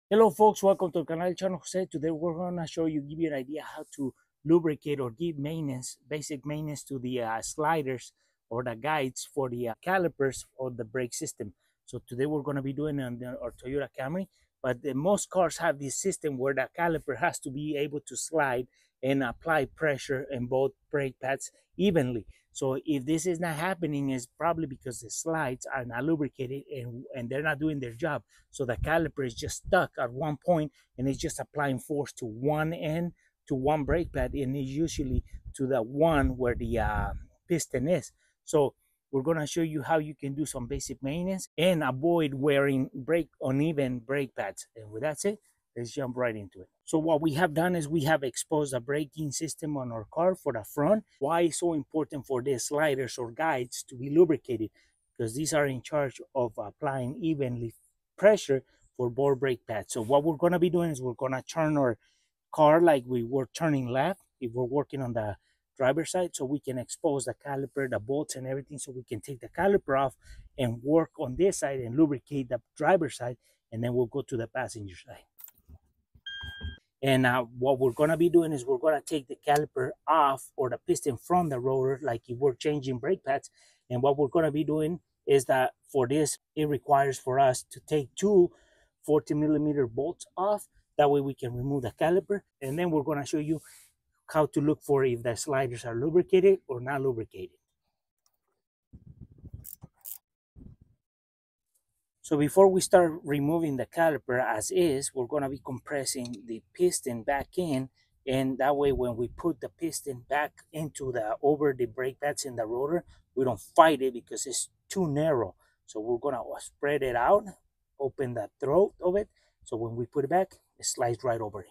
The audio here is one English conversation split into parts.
Hello folks, welcome to the canal channel Jose. Today we're gonna give you an idea how to lubricate or give maintenance, basic maintenance to the sliders or the guides for the calipers or the brake system. So today we're gonna be doing on our Toyota Camry, but most cars have this system where the caliper has to be able to slide and apply pressure in both brake pads evenly. So if this is not happening, it's probably because the slides are not lubricated and they're not doing their job. So the caliper is just stuck at one point and it's just applying force to one end, to one brake pad, and it's usually to the one where the piston is. So we're going to show you how you can do some basic maintenance and avoid wearing uneven brake pads. And with that said, let's jump right into it. So what we have done is we have exposed a braking system on our car for the front. Why it's so important for the sliders or guides to be lubricated? Because these are in charge of applying evenly pressure for both brake pads. So what we're going to be doing is we're going to turn our car like we were turning left if we're working on the driver's side, so we can expose the caliper, the bolts and everything, so we can take the caliper off and work on this side and lubricate the driver's side, and then we'll go to the passenger side. And what we're going to be doing is we're going to take the caliper off or the piston from the rotor like if we're changing brake pads. And what we're going to be doing is that for this, it requires for us to take two 40 millimeter bolts off. That way we can remove the caliper. And then we're going to show you how to look for if the sliders are lubricated or not lubricated. So before we start removing the caliper as is, we're going to be compressing the piston back in, and that way when we put the piston back into the over the brake pads in the rotor, we don't fight it because it's too narrow. So we're going to spread it out, open the throat of it, so when we put it back, it slides right over it.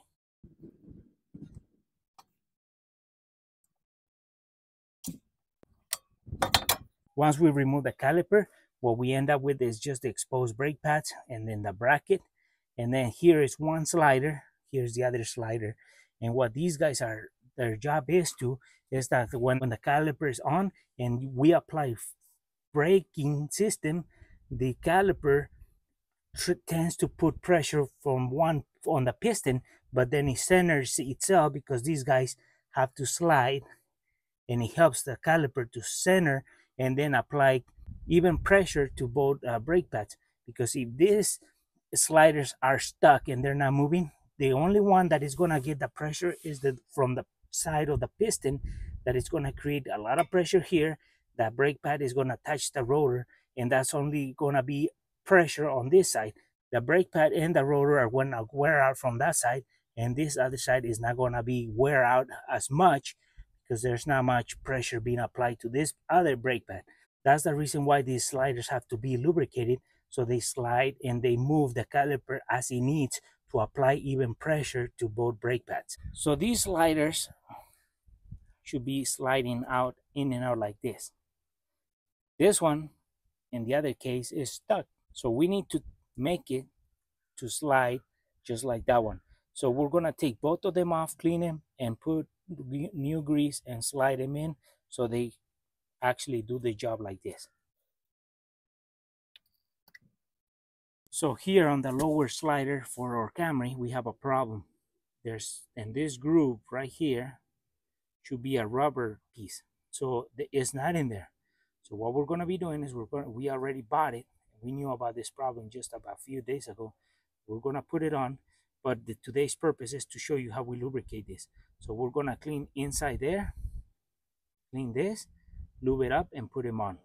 Once we remove the caliper, what we end up with is just the exposed brake pads and then the bracket. And then here is one slider, here's the other slider. And what these guys are, their job is that when the caliper is on and we apply braking system, the caliper tends to put pressure from one on the piston, but then it centers itself because these guys have to slide, and it helps the caliper to center and then apply even pressure to both brake pads. Because if these sliders are stuck and they're not moving, the only one that is going to get the pressure is from the side of the piston, that is going to create a lot of pressure here. That brake pad is going to touch the rotor, and that's only going to be pressure on this side. The brake pad and the rotor are going to wear out from that side, and this other side is not going to be wear out as much because there's not much pressure being applied to this other brake pad. That's the reason why these sliders have to be lubricated, so they slide and they move the caliper as it needs to apply even pressure to both brake pads. So these sliders should be sliding out in and out like this. This one, in the other case, is stuck. So we need to make it to slide just like that one. So we're gonna take both of them off, clean them, and put new grease and slide them in so they actually do the job like this. So here on the lower slider for our Camry, we have a problem. There's in this groove right here should be a rubber piece. So it's not in there. So what we're gonna be doing is we already bought it. We knew about this problem just about a few days ago. We're gonna put it on, but today's purpose is to show you how we lubricate this. So we're gonna clean inside there, clean this, lube it up, and put them on.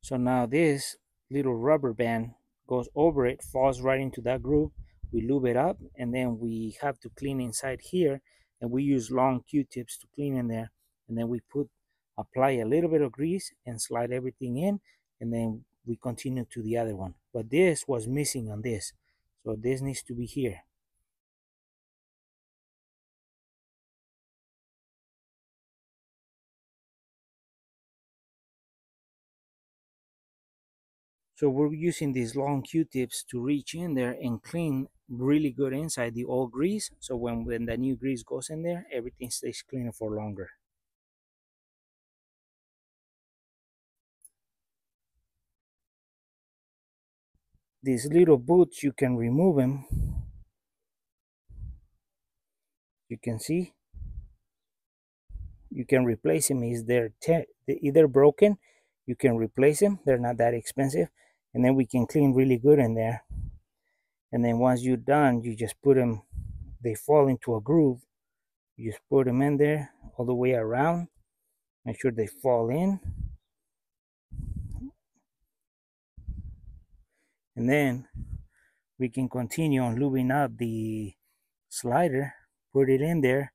So now this little rubber band goes over it, falls right into that groove. We lube it up, and then we have to clean inside here, and we use long Q-tips to clean in there. And then we apply a little bit of grease and slide everything in, and then we continue to the other one. But this was missing on this, so this needs to be here. So we're using these long Q-tips to reach in there and clean really good inside the old grease. So when the new grease goes in there, everything stays cleaner for longer. these little boots, you can remove them. You can see you can replace them. Is they're either broken, you can replace them. They're not that expensive, and then we can clean really good in there. And then once you're done, you just put them. They fall into a groove. You just put them in there all the way around. Make sure they fall in, and then we can continue on lubing up the slider. Put it in there,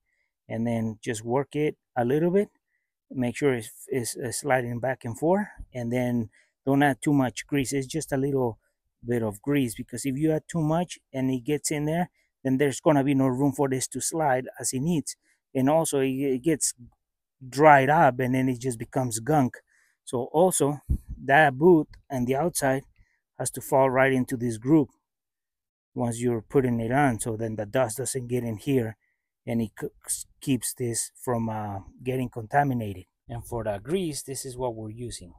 and then just work it a little bit. Make sure it's sliding back and forth, and then don't add too much grease. It's just a little bit of grease, because if you add too much and it gets in there, then there's gonna be no room for this to slide as it needs, and also it gets dried up, and then it just becomes gunk. So also that boot and the outside has to fall right into this groove once you're putting it on, so then the dust doesn't get in here, and it keeps this from getting contaminated. And for the grease, this is what we're using.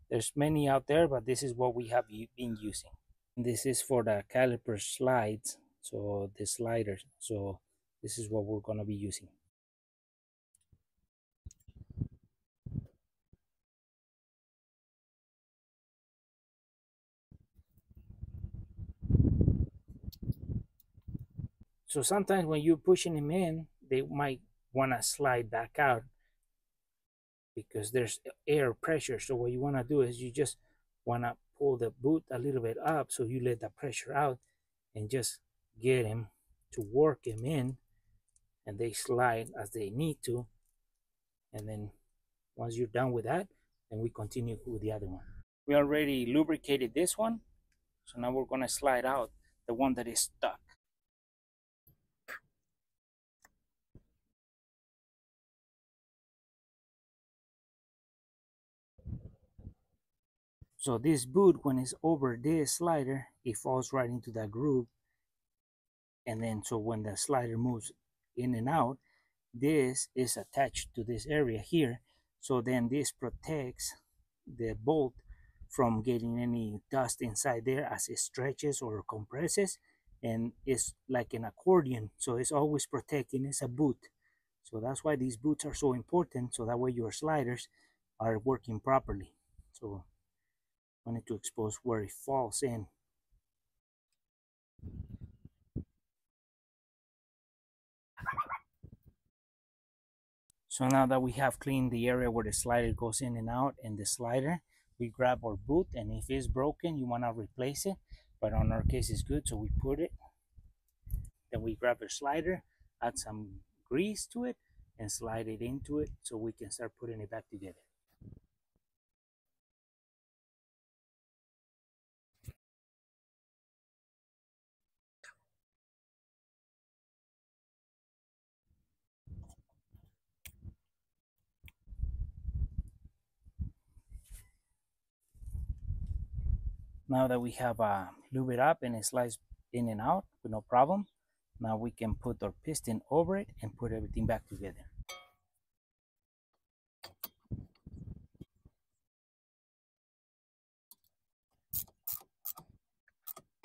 There's many out there, but this is what we have been using. And this is for the caliper slides, so the sliders. So this is what we're going to be using. So sometimes when you're pushing them in, they might want to slide back out because there's air pressure. So what you want to do is you just want to pull the boot a little bit up, so you let the pressure out and just get them to work them in, and they slide as they need to. And then once you're done with that, then we continue with the other one. We already lubricated this one, so now we're going to slide out the one that is stuck. So this boot, when it's over this slider, it falls right into that groove. And then so when the slider moves in and out, this is attached to this area here. So then this protects the bolt from getting any dust inside there as it stretches or compresses. And it's like an accordion, so it's always protecting. It's a boot. So that's why these boots are so important, so that way your sliders are working properly. So I wanted to expose where it falls in. So now that we have cleaned the area where the slider goes in and out and the slider, we grab our boot, and if it's broken, you want to replace it. But on our case, it's good, so we put it. Then we grab the slider, add some grease to it, and slide it into it so we can start putting it back together. Now that we have lube it up and it slides in and out with no problem, now we can put our piston over it and put everything back together.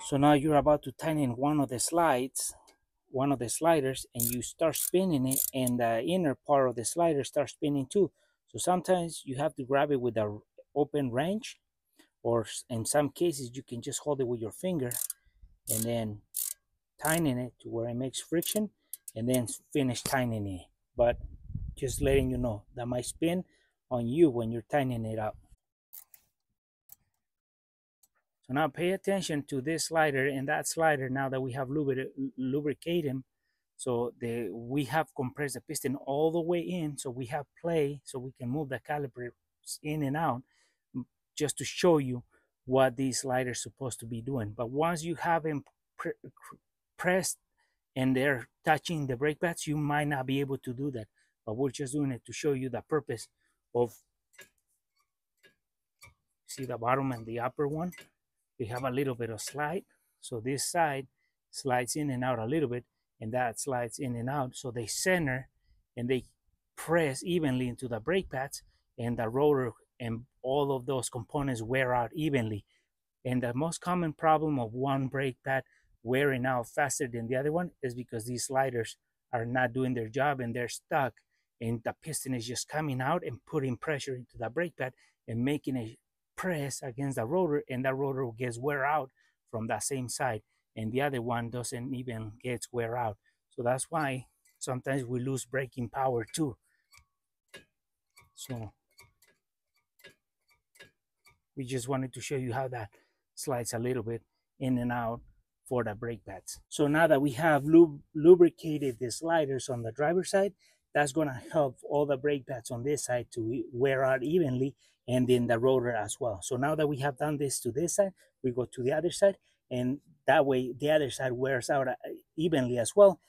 So now you're about to tighten one of the sliders, and you start spinning it, and the inner part of the slider starts spinning too. So sometimes you have to grab it with a open wrench, or in some cases you can just hold it with your finger and then tightening it to where it makes friction, and then finish tightening it. But just letting you know that might spin on you when you're tightening it up. So now pay attention to this slider and that slider. Now that we have lubricated them, so we have compressed the piston all the way in, so we have play, so we can move the calipers in and out, just to show you what these sliders supposed to be doing. But once you have them pressed and they're touching the brake pads, you might not be able to do that. But we're just doing it to show you the purpose of, see the bottom and the upper one, we have a little bit of slide. So this side slides in and out a little bit, and that slides in and out. So they center and they press evenly into the brake pads, and the rotor and all of those components wear out evenly. And the most common problem of one brake pad wearing out faster than the other one is because these sliders are not doing their job and they're stuck, and the piston is just coming out and putting pressure into the brake pad and making it press against the rotor, and that rotor gets wear out from that same side, and the other one doesn't even get wear out. So that's why sometimes we lose braking power too. So we just wanted to show you how that slides a little bit in and out for the brake pads. So now that we have lubricated the sliders on the driver's side, that's going to help all the brake pads on this side to wear out evenly, and then the rotor as well. So now that we have done this to this side, we go to the other side, and that way the other side wears out evenly as well.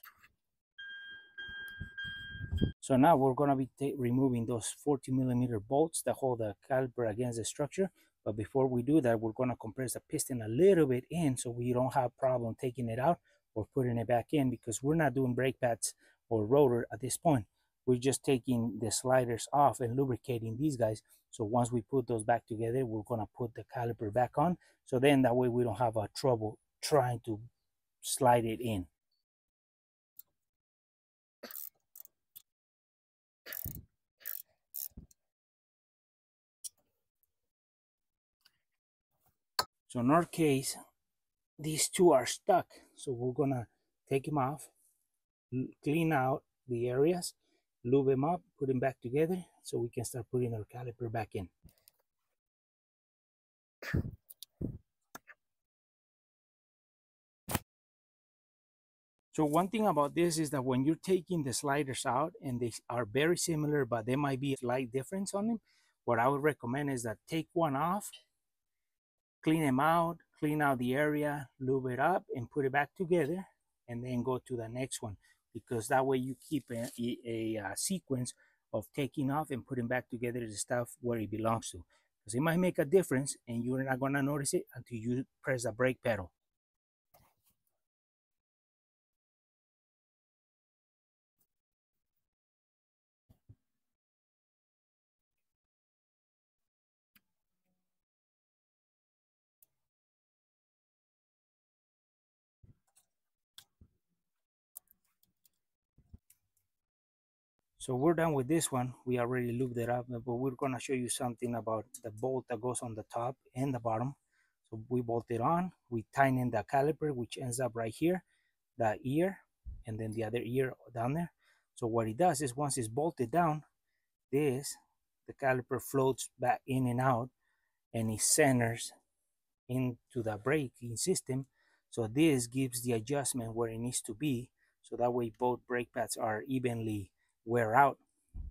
So now we're going to be removing those 40mm bolts that hold the caliper against the structure. But before we do that, we're going to compress the piston a little bit in so we don't have problem taking it out or putting it back in, because we're not doing brake pads or rotor at this point. We're just taking the sliders off and lubricating these guys. So once we put those back together, we're going to put the caliper back on. So then that way we don't have a trouble trying to slide it in. So in our case, these two are stuck. So we're gonna take them off, clean out the areas, lube them up, put them back together so we can start putting our caliper back in. So one thing about this is that when you're taking the sliders out, and they are very similar, but there might be a slight difference on them, what I would recommend is that take one off, clean them out, clean out the area, lube it up, and put it back together, and then go to the next one, because that way you keep a sequence of taking off and putting back together the stuff where it belongs to, because it might make a difference and you're not going to notice it until you press the brake pedal. So we're done with this one. We already lubed it up, but we're going to show you something about the bolt that goes on the top and the bottom. So we bolt it on, we tighten the caliper, which ends up right here, the ear, and then the other ear down there. So what it does is once it's bolted down, the caliper floats back in and out, and it centers into the braking system. So this gives the adjustment where it needs to be, so that way both brake pads are evenly wear out.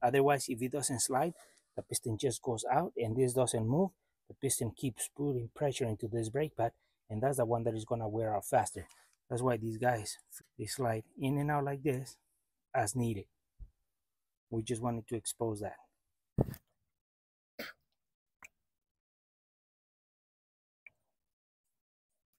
Otherwise, if it doesn't slide, the piston just goes out and this doesn't move. The piston keeps putting pressure into this brake pad, and that's the one that is going to wear out faster. That's why these guys, they slide in and out like this as needed. We just wanted to expose that.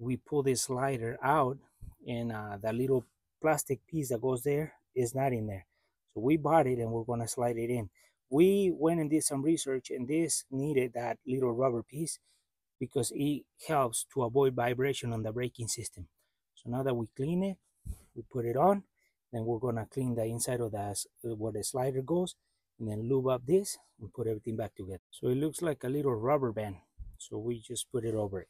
We pull this slider out, and that little plastic piece that goes there is not in there. So we bought it and we're going to slide it in. We went and did some research, and this needed that little rubber piece because it helps to avoid vibration on the braking system. So now that we clean it, we put it on, then we're going to clean the inside of the where the slider goes, and then lube up this and put everything back together. So it looks like a little rubber band, so we just put it over it.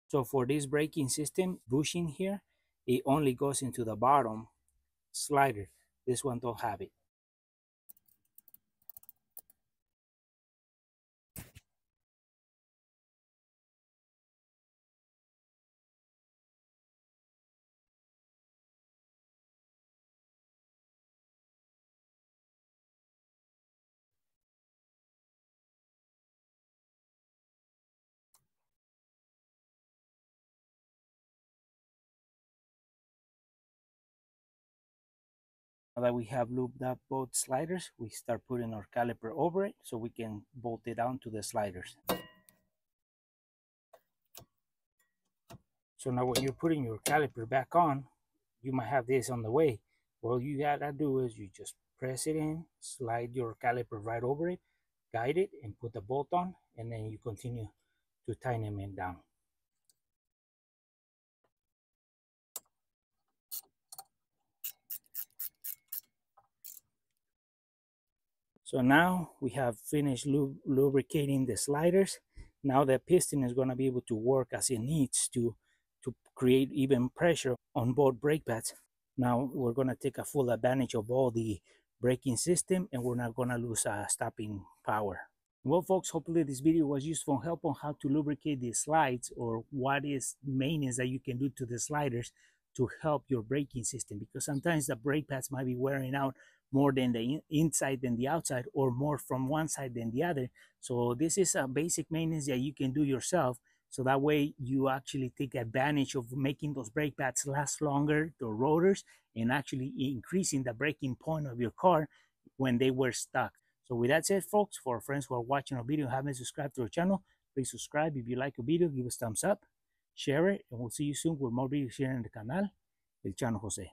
So for this braking system, bushing here, it only goes into the bottom slider. This one don't have it. Now that we have lubed up both sliders, we start putting our caliper over it so we can bolt it down to the sliders. So now when you're putting your caliper back on, you might have this on the way. All you gotta do is you just press it in, slide your caliper right over it, guide it and put the bolt on, and then you continue to tighten them down. So now we have finished lubricating the sliders. Now the piston is going to be able to work as it needs to create even pressure on both brake pads. Now we're going to take a full advantage of all the braking system, and we're not going to lose stopping power. Well, folks, hopefully this video was useful and help on how to lubricate the slides, or what is maintenance that you can do to the sliders to help your braking system, because sometimes the brake pads might be wearing out more than the inside than the outside, or more from one side than the other. So this is a basic maintenance that you can do yourself, so that way you actually take advantage of making those brake pads last longer, the rotors, and actually increasing the braking point of your car when they were stuck. So with that said, folks, for our friends who are watching our video and haven't subscribed to our channel, please subscribe. If you like a video, give us a thumbs up, share it, and we'll see you soon with more videos here in the canal, El Chano Jose.